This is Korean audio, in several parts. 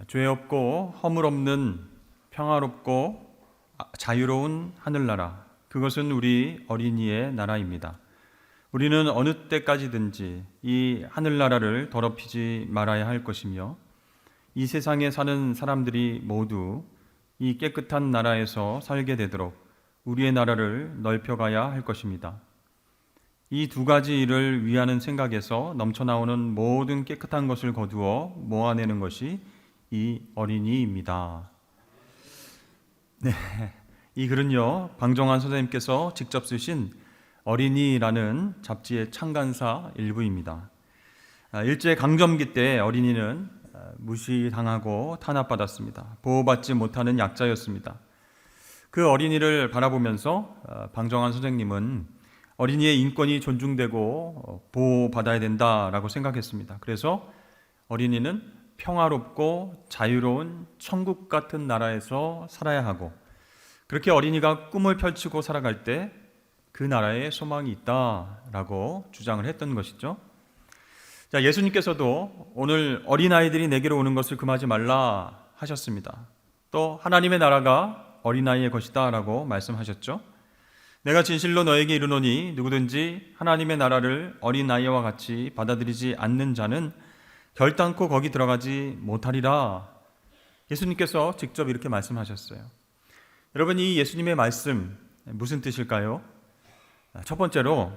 죄 없고 허물 없는 평화롭고 자유로운 하늘나라, 그것은 우리 어린이의 나라입니다. 우리는 어느 때까지든지 이 하늘나라를 더럽히지 말아야 할 것이며, 이 세상에 사는 사람들이 모두 이 깨끗한 나라에서 살게 되도록 우리의 나라를 넓혀가야 할 것입니다. 이 두 가지 일을 위하는 생각에서 넘쳐나오는 모든 깨끗한 것을 거두어 모아내는 것이 이 어린이입니다. 네, 이 글은요, 방정환 선생님께서 직접 쓰신 어린이라는 잡지의 창간사 일부입니다. 일제 강점기 때 어린이는 무시당하고 탄압받았습니다. 보호받지 못하는 약자였습니다. 그 어린이를 바라보면서 방정환 선생님은 어린이의 인권이 존중되고 보호받아야 된다라고 생각했습니다. 그래서 어린이는 평화롭고 자유로운 천국 같은 나라에서 살아야 하고, 그렇게 어린이가 꿈을 펼치고 살아갈 때 그 나라에 소망이 있다라고 주장을 했던 것이죠. 자, 예수님께서도 오늘 어린아이들이 내게로 오는 것을 금하지 말라 하셨습니다. 또 하나님의 나라가 어린아이의 것이다 라고 말씀하셨죠. 내가 진실로 너에게 이르노니 누구든지 하나님의 나라를 어린아이와 같이 받아들이지 않는 자는 결단코 거기 들어가지 못하리라. 예수님께서 직접 이렇게 말씀하셨어요. 여러분, 이 예수님의 말씀 무슨 뜻일까요? 첫 번째로,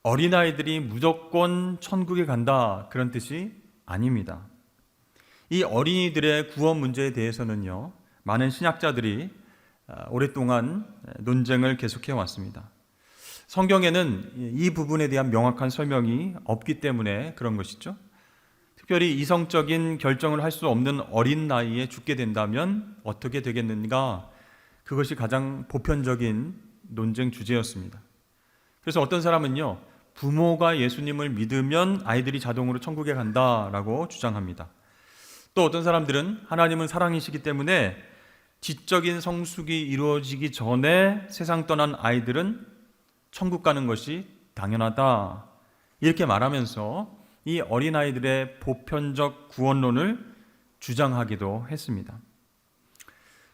어린아이들이 무조건 천국에 간다, 그런 뜻이 아닙니다. 이 어린이들의 구원 문제에 대해서는요, 많은 신학자들이 오랫동안 논쟁을 계속해 왔습니다. 성경에는 이 부분에 대한 명확한 설명이 없기 때문에 그런 것이죠. 특별히 이성적인 결정을 할 수 없는 어린 나이에 죽게 된다면 어떻게 되겠는가, 그것이 가장 보편적인 논쟁 주제였습니다. 그래서 어떤 사람은요, 부모가 예수님을 믿으면 아이들이 자동으로 천국에 간다라고 주장합니다. 또 어떤 사람들은 하나님은 사랑이시기 때문에 지적인 성숙이 이루어지기 전에 세상 떠난 아이들은 천국 가는 것이 당연하다, 이렇게 말하면서 이 어린아이들의 보편적 구원론을 주장하기도 했습니다.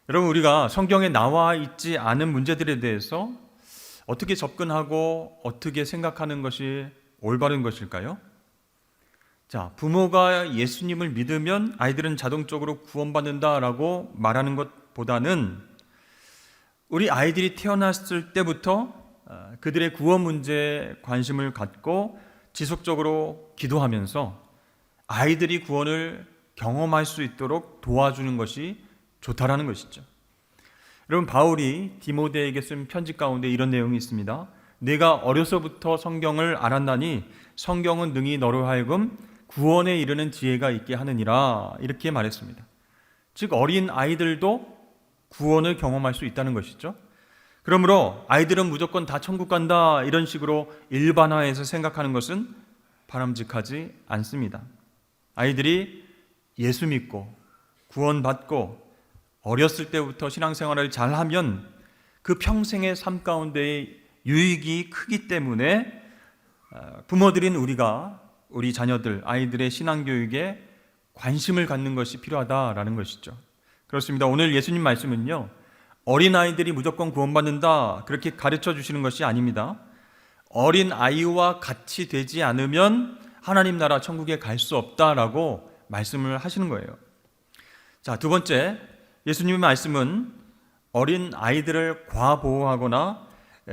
여러분, 우리가 성경에 나와 있지 않은 문제들에 대해서 어떻게 접근하고 어떻게 생각하는 것이 올바른 것일까요? 자, 부모가 예수님을 믿으면 아이들은 자동적으로 구원받는다라고 말하는 것보다는 우리 아이들이 태어났을 때부터 그들의 구원 문제에 관심을 갖고 지속적으로 기도하면서 아이들이 구원을 경험할 수 있도록 도와주는 것이 좋다라는 것이죠. 여러분, 바울이 디모데에게 쓴 편지 가운데 이런 내용이 있습니다. 내가 어려서부터 성경을 알았나니 성경은 능히 너로 하여금 구원에 이르는 지혜가 있게 하느니라, 이렇게 말했습니다. 즉, 어린 아이들도 구원을 경험할 수 있다는 것이죠. 그러므로 아이들은 무조건 다 천국 간다, 이런 식으로 일반화해서 생각하는 것은 바람직하지 않습니다. 아이들이 예수 믿고 구원받고 어렸을 때부터 신앙생활을 잘하면 그 평생의 삶 가운데의 유익이 크기 때문에 부모들인 우리가 우리 자녀들, 아이들의 신앙교육에 관심을 갖는 것이 필요하다라는 것이죠. 그렇습니다. 오늘 예수님 말씀은요, 어린아이들이 무조건 구원받는다, 그렇게 가르쳐 주시는 것이 아닙니다. 어린아이와 같이 되지 않으면 하나님 나라 천국에 갈 수 없다라고 말씀을 하시는 거예요. 자, 두 번째, 예수님의 말씀은 어린 아이들을 과보호하거나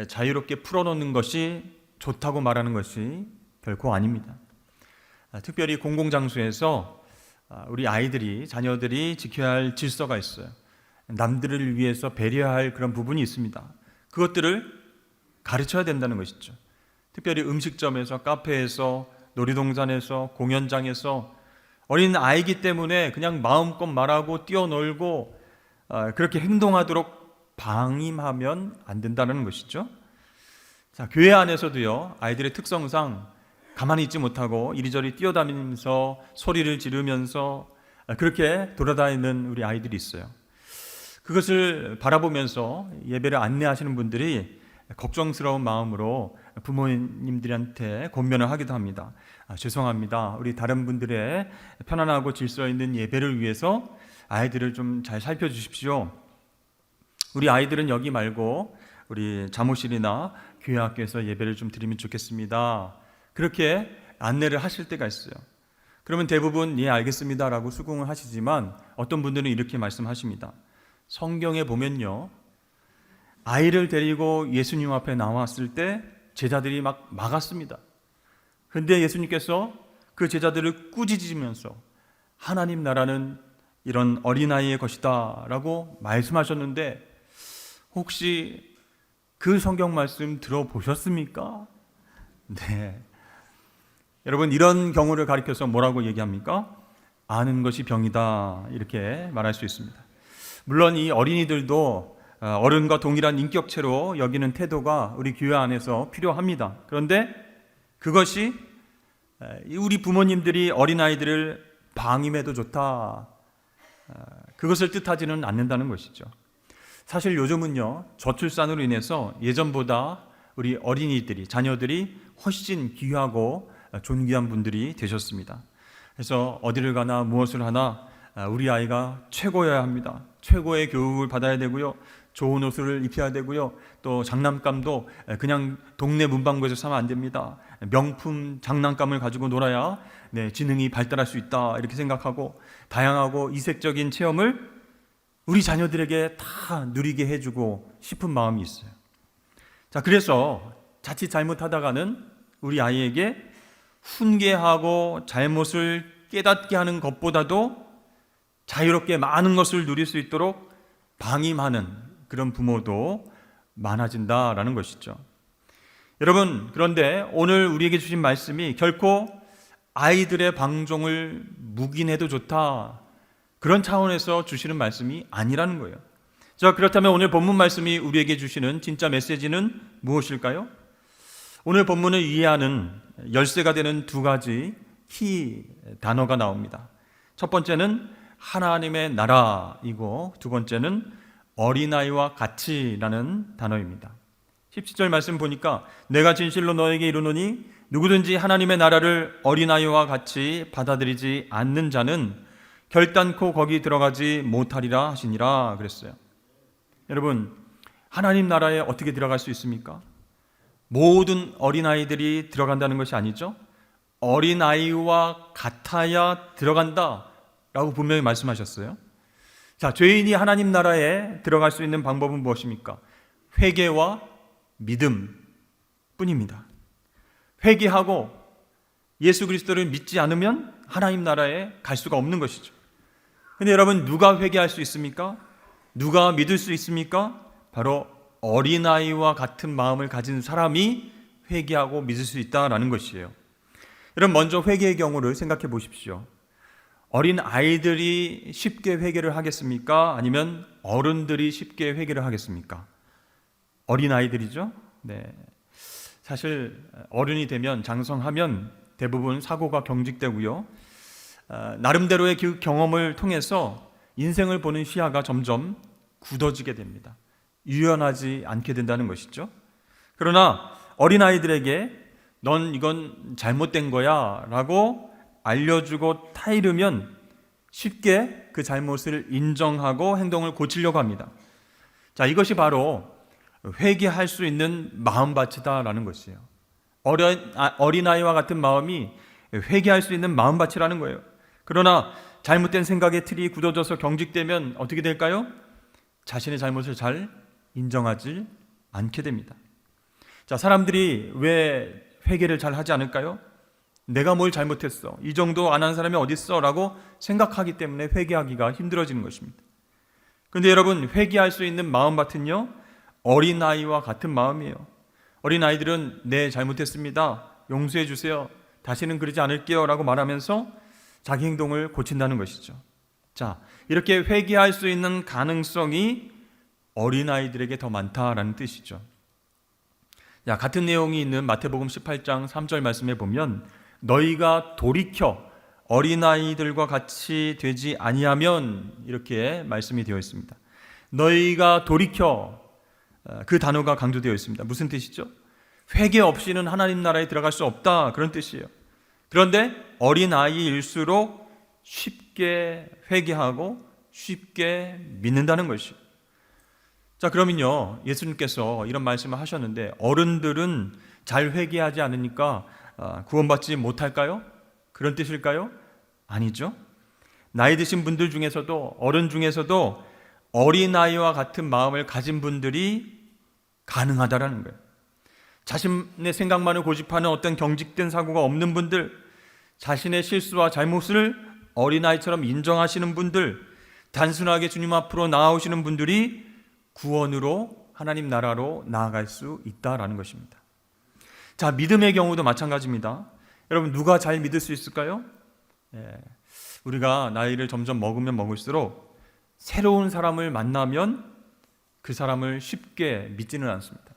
자유롭게 풀어놓는 것이 좋다고 말하는 것이 결코 아닙니다. 특별히 공공장소에서 우리 아이들이, 자녀들이 지켜야 할 질서가 있어요. 남들을 위해서 배려할 그런 부분이 있습니다. 그것들을 가르쳐야 된다는 것이죠. 특별히 음식점에서, 카페에서, 놀이동산에서, 공연장에서 어린 아이기 때문에 그냥 마음껏 말하고 뛰어놀고 그렇게 행동하도록 방임하면 안 된다는 것이죠. 자, 교회 안에서도요, 아이들의 특성상 가만히 있지 못하고 이리저리 뛰어다니면서 소리를 지르면서 그렇게 돌아다니는 우리 아이들이 있어요. 그것을 바라보면서 예배를 안내하시는 분들이 걱정스러운 마음으로 부모님들한테 권면을 하기도 합니다. 죄송합니다. 우리 다른 분들의 편안하고 질서 있는 예배를 위해서 아이들을 좀 잘 살펴주십시오. 우리 아이들은 여기 말고 우리 사무실이나 교회 학교에서 예배를 좀 드리면 좋겠습니다. 그렇게 안내를 하실 때가 있어요. 그러면 대부분 예 알겠습니다라고 수긍을 하시지만 어떤 분들은 이렇게 말씀하십니다. 성경에 보면요, 아이를 데리고 예수님 앞에 나왔을 때 제자들이 막 막았습니다. 그런데 예수님께서 그 제자들을 꾸짖으면서 하나님 나라는 이런 어린아이의 것이다 라고 말씀하셨는데, 혹시 그 성경 말씀 들어보셨습니까? 네. 여러분, 이런 경우를 가리켜서 뭐라고 얘기합니까? 아는 것이 병이다, 이렇게 말할 수 있습니다. 물론 이 어린이들도 어른과 동일한 인격체로 여기는 태도가 우리 교회 안에서 필요합니다. 그런데 그것이 우리 부모님들이 어린아이들을 방임해도 좋다, 그것을 뜻하지는 않는다는 것이죠. 사실 요즘은요, 저출산으로 인해서 예전보다 우리 어린이들이, 자녀들이 훨씬 귀하고 존귀한 분들이 되셨습니다. 그래서 어디를 가나 무엇을 하나 우리 아이가 최고여야 합니다. 최고의 교육을 받아야 되고요, 좋은 옷을 입혀야 되고요, 또 장난감도 그냥 동네 문방구에서 사면 안 됩니다. 명품 장난감을 가지고 놀아야 지능이 발달할 수 있다, 이렇게 생각하고 다양하고 이색적인 체험을 우리 자녀들에게 다 누리게 해주고 싶은 마음이 있어요. 자, 그래서 자칫 잘못하다가는 우리 아이에게 훈계하고 잘못을 깨닫게 하는 것보다도 자유롭게 많은 것을 누릴 수 있도록 방임하는 그런 부모도 많아진다라는 것이죠. 여러분, 그런데 오늘 우리에게 주신 말씀이 결코 아이들의 방종을 묵인해도 좋다, 그런 차원에서 주시는 말씀이 아니라는 거예요. 자, 그렇다면 오늘 본문 말씀이 우리에게 주시는 진짜 메시지는 무엇일까요? 오늘 본문을 이해하는 열쇠가 되는 두 가지 키 단어가 나옵니다. 첫 번째는 하나님의 나라이고, 두 번째는 어린아이와 같이라는 단어입니다. 17절 말씀 보니까 내가 진실로 너에게 이르노니 누구든지 하나님의 나라를 어린아이와 같이 받아들이지 않는 자는 결단코 거기 들어가지 못하리라 하시니라 그랬어요. 여러분, 하나님 나라에 어떻게 들어갈 수 있습니까? 모든 어린아이들이 들어간다는 것이 아니죠. 어린아이와 같아야 들어간다 라고 분명히 말씀하셨어요. 자, 죄인이 하나님 나라에 들어갈 수 있는 방법은 무엇입니까? 회개와 믿음 뿐입니다. 회개하고 예수 그리스도를 믿지 않으면 하나님 나라에 갈 수가 없는 것이죠. 근데 여러분, 누가 회개할 수 있습니까? 누가 믿을 수 있습니까? 바로 어린아이와 같은 마음을 가진 사람이 회개하고 믿을 수 있다라는 것이에요. 여러분, 먼저 회개의 경우를 생각해 보십시오. 어린 아이들이 쉽게 회개를 하겠습니까? 아니면 어른들이 쉽게 회개를 하겠습니까? 어린 아이들이죠. 네. 사실 어른이 되면, 장성하면 대부분 사고가 경직되고요, 나름대로의 그 경험을 통해서 인생을 보는 시야가 점점 굳어지게 됩니다. 유연하지 않게 된다는 것이죠. 그러나 어린아이들에게 넌 이건 잘못된 거야 라고 알려주고 타이르면 쉽게 그 잘못을 인정하고 행동을 고치려고 합니다. 자, 이것이 바로 회개할 수 있는 마음밭이다라는 것이에요. 어린아이와 같은 마음이 회개할 수 있는 마음밭이라는 거예요. 그러나 잘못된 생각의 틀이 굳어져서 경직되면 어떻게 될까요? 자신의 잘못을 잘 인정하지 않게 됩니다. 자, 사람들이 왜 회개를 잘 하지 않을까요? 내가 뭘 잘못했어, 이 정도 안 한 사람이 어디 있어 라고 생각하기 때문에 회개하기가 힘들어지는 것입니다. 그런데 여러분, 회개할 수 있는 마음밭은요, 어린아이와 같은 마음이에요. 어린아이들은 네, 잘못했습니다, 용서해 주세요, 다시는 그러지 않을게요 라고 말하면서 자기 행동을 고친다는 것이죠. 자, 이렇게 회개할 수 있는 가능성이 어린아이들에게 더 많다라는 뜻이죠. 자, 같은 내용이 있는 마태복음 18장 3절 말씀에 보면 너희가 돌이켜 어린아이들과 같이 되지 아니하면, 이렇게 말씀이 되어 있습니다. 너희가 돌이켜 그 단어가 강조되어 있습니다. 무슨 뜻이죠? 회개 없이는 하나님 나라에 들어갈 수 없다, 그런 뜻이에요. 그런데 어린아이일수록 쉽게 회개하고 쉽게 믿는다는 것이에요. 자, 그러면요, 예수님께서 이런 말씀을 하셨는데 어른들은 잘 회개하지 않으니까 구원받지 못할까요? 그런 뜻일까요? 아니죠. 나이 드신 분들 중에서도, 어른 중에서도 어린아이와 같은 마음을 가진 분들이 가능하다라는 거예요. 자신의 생각만을 고집하는 어떤 경직된 사고가 없는 분들, 자신의 실수와 잘못을 어린아이처럼 인정하시는 분들, 단순하게 주님 앞으로 나아오시는 분들이 구원으로 하나님 나라로 나아갈 수 있다라는 것입니다. 자, 믿음의 경우도 마찬가지입니다. 여러분, 누가 잘 믿을 수 있을까요? 우리가 나이를 점점 먹으면 먹을수록 새로운 사람을 만나면 그 사람을 쉽게 믿지는 않습니다.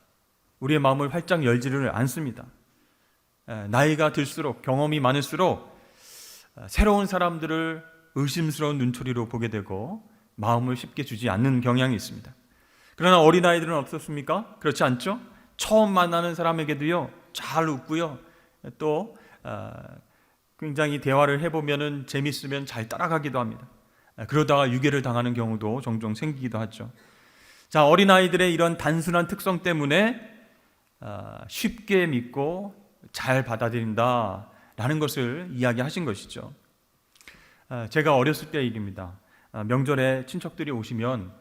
우리의 마음을 활짝 열지를 않습니다. 나이가 들수록, 경험이 많을수록 새로운 사람들을 의심스러운 눈초리로 보게 되고 마음을 쉽게 주지 않는 경향이 있습니다. 그러나 어린아이들은 어떻습니까? 그렇지 않죠? 처음 만나는 사람에게도요, 잘 웃고요, 또 굉장히 대화를 해보면 재밌으면 잘 따라가기도 합니다. 그러다가 유괴를 당하는 경우도 종종 생기기도 하죠. 자, 어린아이들의 이런 단순한 특성 때문에 쉽게 믿고 잘 받아들인다라는 것을 이야기하신 것이죠. 제가 어렸을 때의 일입니다. 명절에 친척들이 오시면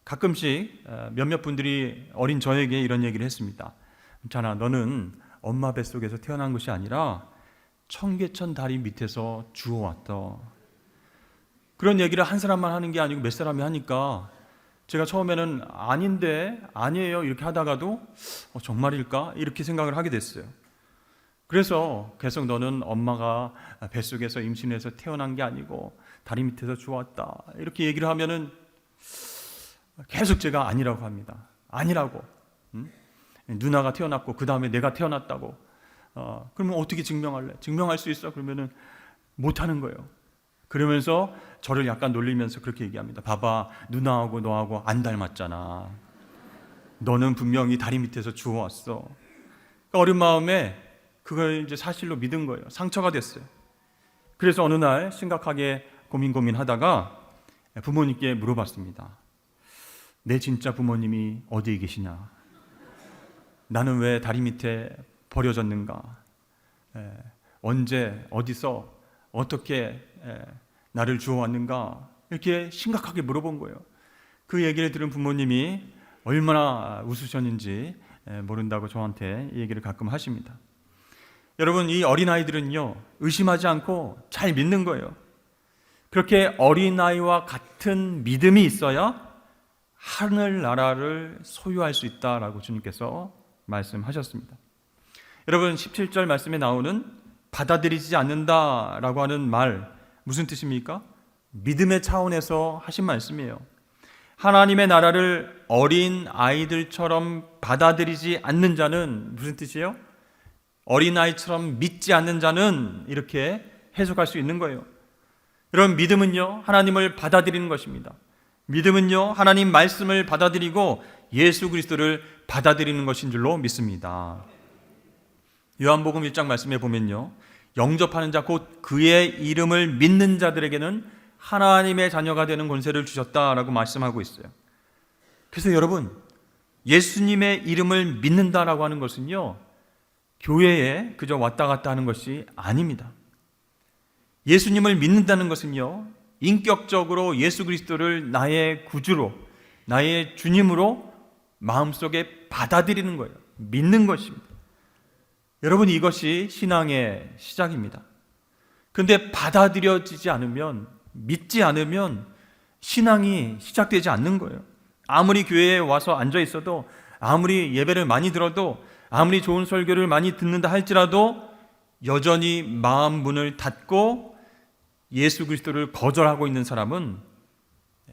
가끔씩 몇몇 분들이 어린 저에게 이런 얘기를 했습니다. 자나, 너는 엄마 뱃속에서 태어난 것이 아니라 청계천 다리 밑에서 주워왔다. 그런 얘기를 한 사람만 하는 게 아니고 몇 사람이 하니까 제가 처음에는 아닌데, 아니에요 이렇게 하다가도 정말일까? 이렇게 생각을 하게 됐어요. 그래서 계속 너는 엄마가 뱃속에서 임신해서 태어난 게 아니고 다리 밑에서 주웠다, 이렇게 얘기를 하면은 계속 제가 아니라고 합니다. 아니라고. 누나가 태어났고 그 다음에 내가 태어났다고. 그러면 어떻게 증명할래? 증명할 수 있어? 그러면은 못하는 거예요. 그러면서 저를 약간 놀리면서 그렇게 얘기합니다. 봐봐, 누나하고 너하고 안 닮았잖아. 너는 분명히 다리 밑에서 주워왔어. 그러니까 어린 마음에 그걸 이제 사실로 믿은 거예요. 상처가 됐어요. 그래서 어느 날 심각하게 고민하다가 부모님께 물어봤습니다. 내 진짜 부모님이 어디에 계시냐? 나는 왜 다리 밑에 버려졌는가? 언제, 어디서, 어떻게 나를 주워왔는가? 이렇게 심각하게 물어본 거예요. 그 얘기를 들은 부모님이 얼마나 웃으셨는지 모른다고 저한테 이 얘기를 가끔 하십니다. 여러분, 이 어린아이들은요, 의심하지 않고 잘 믿는 거예요. 그렇게 어린아이와 같은 믿음이 있어야 하늘나라를 소유할 수 있다라고 주님께서 말씀하셨습니다. 여러분, 17절 말씀에 나오는 받아들이지 않는다라고 하는 말, 무슨 뜻입니까? 믿음의 차원에서 하신 말씀이에요. 하나님의 나라를 어린 아이들처럼 받아들이지 않는 자는 무슨 뜻이에요? 어린아이처럼 믿지 않는 자는, 이렇게 해석할 수 있는 거예요. 여러분, 믿음은요, 하나님을 받아들이는 것입니다. 믿음은요, 하나님 말씀을 받아들이고 예수 그리스도를 받아들이는 것인 줄로 믿습니다. 요한복음 1장 말씀에 보면요, 영접하는 자 곧 그의 이름을 믿는 자들에게는 하나님의 자녀가 되는 권세를 주셨다라고 말씀하고 있어요. 그래서 여러분, 예수님의 이름을 믿는다라고 하는 것은요, 교회에 그저 왔다 갔다 하는 것이 아닙니다. 예수님을 믿는다는 것은요, 인격적으로 예수 그리스도를 나의 구주로, 나의 주님으로 마음속에 받아들이는 거예요. 믿는 것입니다. 여러분, 이것이 신앙의 시작입니다. 그런데 받아들여지지 않으면, 믿지 않으면 신앙이 시작되지 않는 거예요. 아무리 교회에 와서 앉아 있어도, 아무리 예배를 많이 들어도, 아무리 좋은 설교를 많이 듣는다 할지라도 여전히 마음 문을 닫고 예수 그리스도를 거절하고 있는 사람은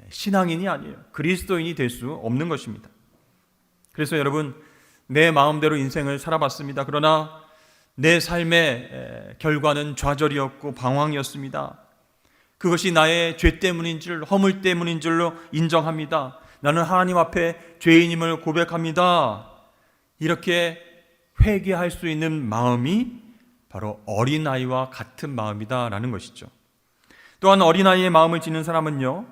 신앙인이 아니에요. 그리스도인이 될 수 없는 것입니다. 그래서 여러분, 내 마음대로 인생을 살아봤습니다. 그러나 내 삶의 결과는 좌절이었고 방황이었습니다. 그것이 나의 죄 때문인 줄, 허물 때문인 줄로 인정합니다. 나는 하나님 앞에 죄인임을 고백합니다. 이렇게 회개할 수 있는 마음이 바로 어린아이와 같은 마음이다라는 것이죠. 또한 어린아이의 마음을 지닌 사람은요,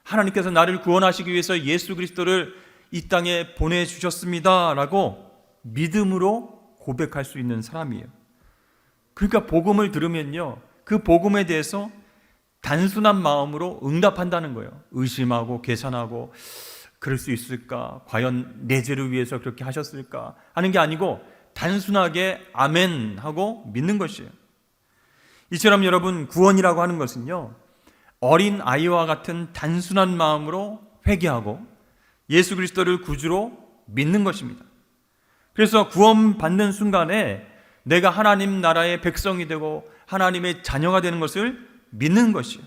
하나님께서 나를 구원하시기 위해서 예수 그리스도를 이 땅에 보내주셨습니다 라고 믿음으로 고백할 수 있는 사람이에요. 그러니까 복음을 들으면요, 그 복음에 대해서 단순한 마음으로 응답한다는 거예요. 의심하고 계산하고 그럴 수 있을까? 과연 내 죄를 위해서 그렇게 하셨을까? 하는 게 아니고 단순하게 아멘 하고 믿는 것이에요. 이처럼 여러분, 구원이라고 하는 것은요, 어린 아이와 같은 단순한 마음으로 회개하고 예수 그리스도를 구주로 믿는 것입니다. 그래서 구원받는 순간에 내가 하나님 나라의 백성이 되고 하나님의 자녀가 되는 것을 믿는 것이에요.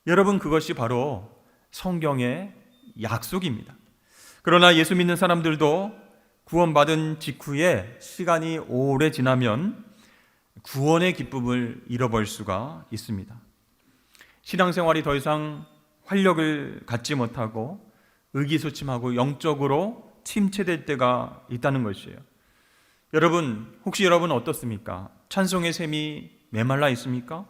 여러분, 그것이 바로 성경의 약속입니다. 그러나 예수 믿는 사람들도 구원받은 직후에 시간이 오래 지나면 구원의 기쁨을 잃어버릴 수가 있습니다. 신앙생활이 더 이상 활력을 갖지 못하고 의기소침하고 영적으로 침체될 때가 있다는 것이에요. 여러분, 혹시 여러분 어떻습니까? 찬송의 샘이 메말라 있습니까?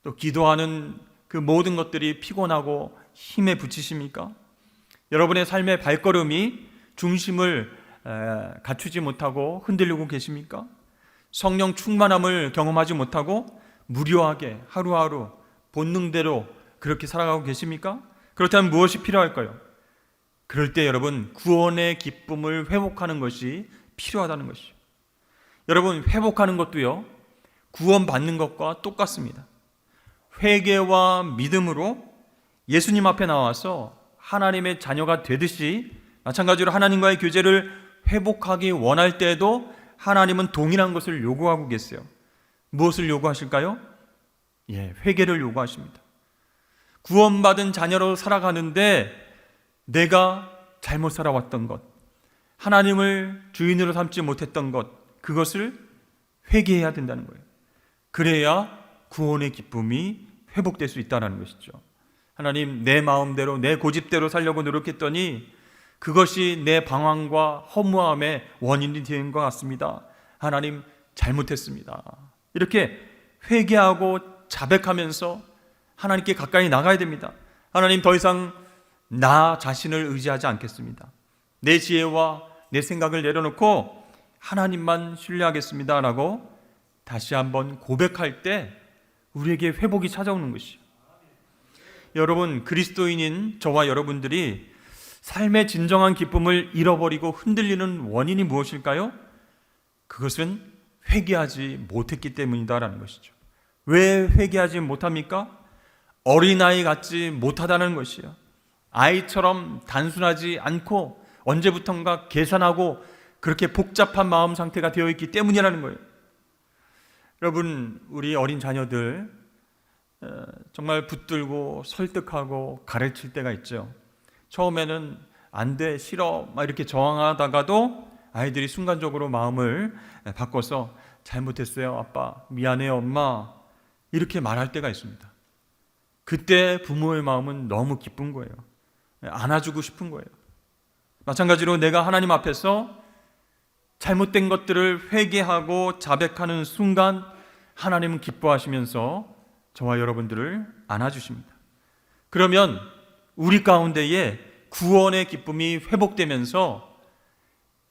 또 기도하는 그 모든 것들이 피곤하고 힘에 부치십니까? 여러분의 삶의 발걸음이 중심을 갖추지 못하고 흔들리고 계십니까? 성령 충만함을 경험하지 못하고 무료하게 하루하루 본능대로 그렇게 살아가고 계십니까? 그렇다면 무엇이 필요할까요? 그럴 때 여러분, 구원의 기쁨을 회복하는 것이 필요하다는 것이죠. 여러분, 회복하는 것도요, 구원받는 것과 똑같습니다. 회개와 믿음으로 예수님 앞에 나와서 하나님의 자녀가 되듯이 마찬가지로 하나님과의 교제를 회복하기 원할 때에도 하나님은 동일한 것을 요구하고 계세요. 무엇을 요구하실까요? 회개를 요구하십니다. 구원받은 자녀로 살아가는데 내가 잘못 살아왔던 것, 하나님을 주인으로 삼지 못했던 것, 그것을 회개해야 된다는 거예요. 그래야 구원의 기쁨이 회복될 수 있다는 것이죠. 하나님, 내 마음대로 내 고집대로 살려고 노력했더니 그것이 내 방황과 허무함의 원인이 되는 것 같습니다. 하나님, 잘못했습니다. 이렇게 회개하고 자백하면서 하나님께 가까이 나가야 됩니다. 하나님, 더 이상 나 자신을 의지하지 않겠습니다. 내 지혜와 내 생각을 내려놓고 하나님만 신뢰하겠습니다 라고 다시 한번 고백할 때 우리에게 회복이 찾아오는 것이죠. 여러분, 그리스도인인 저와 여러분들이 삶의 진정한 기쁨을 잃어버리고 흔들리는 원인이 무엇일까요? 그것은 회개하지 못했기 때문이다라는 것이죠. 왜 회개하지 못합니까? 어린아이 같지 못하다는 것이에요. 아이처럼 단순하지 않고 언제부턴가 계산하고 그렇게 복잡한 마음 상태가 되어 있기 때문이라는 거예요. 여러분, 우리 어린 자녀들 정말 붙들고 설득하고 가르칠 때가 있죠. 처음에는 안 돼, 싫어 막 이렇게 저항하다가도 아이들이 순간적으로 마음을 바꿔서 잘못했어요 아빠, 미안해요 엄마, 이렇게 말할 때가 있습니다. 그때 부모의 마음은 너무 기쁜 거예요. 안아주고 싶은 거예요. 마찬가지로 내가 하나님 앞에서 잘못된 것들을 회개하고 자백하는 순간 하나님은 기뻐하시면서 저와 여러분들을 안아주십니다. 그러면 우리 가운데에 구원의 기쁨이 회복되면서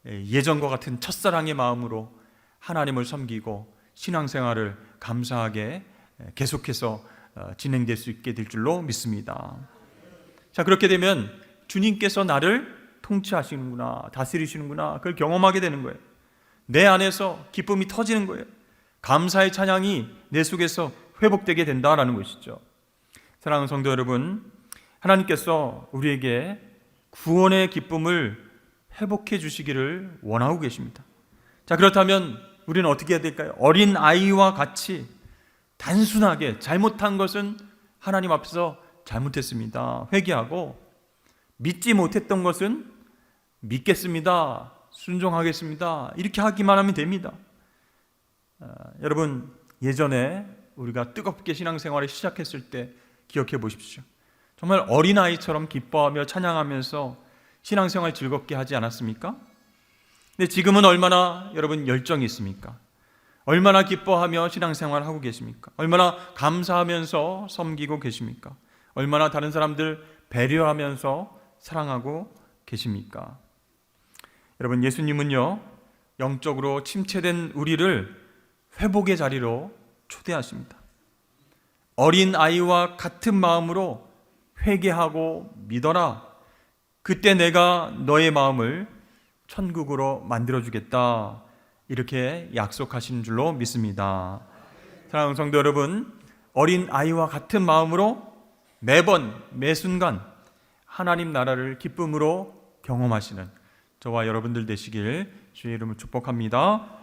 예전과 같은 첫사랑의 마음으로 하나님을 섬기고 신앙생활을 감사하게 계속해서 진행될 수 있게 될 줄로 믿습니다. 자, 그렇게 되면 주님께서 나를 통치하시는구나, 다스리시는구나, 그걸 경험하게 되는 거예요. 내 안에서 기쁨이 터지는 거예요. 감사의 찬양이 내 속에서 회복되게 된다라는 것이죠. 사랑하는 성도 여러분, 하나님께서 우리에게 구원의 기쁨을 회복해 주시기를 원하고 계십니다. 자, 그렇다면 우리는 어떻게 해야 될까요? 어린 아이와 같이 단순하게 잘못한 것은 하나님 앞에서 잘못했습니다, 회개하고, 믿지 못했던 것은 믿겠습니다, 순종하겠습니다, 이렇게 하기만 하면 됩니다. 여러분, 예전에 우리가 뜨겁게 신앙생활을 시작했을 때 기억해 보십시오. 정말 어린아이처럼 기뻐하며 찬양하면서 신앙생활 즐겁게 하지 않았습니까? 근데 지금은 얼마나 여러분 열정이 있습니까? 얼마나 기뻐하며 신앙생활 하고 계십니까? 얼마나 감사하면서 섬기고 계십니까? 얼마나 다른 사람들 배려하면서 사랑하고 계십니까? 여러분, 예수님은요, 영적으로 침체된 우리를 회복의 자리로 초대하십니다. 어린 아이와 같은 마음으로 회개하고 믿어라. 그때 내가 너의 마음을 천국으로 만들어주겠다. 이렇게 약속하신 줄로 믿습니다. 사랑하는 성도 여러분, 어린 아이와 같은 마음으로 매번 매순간 하나님 나라를 기쁨으로 경험하시는 저와 여러분들 되시길 주의 이름으로 축복합니다.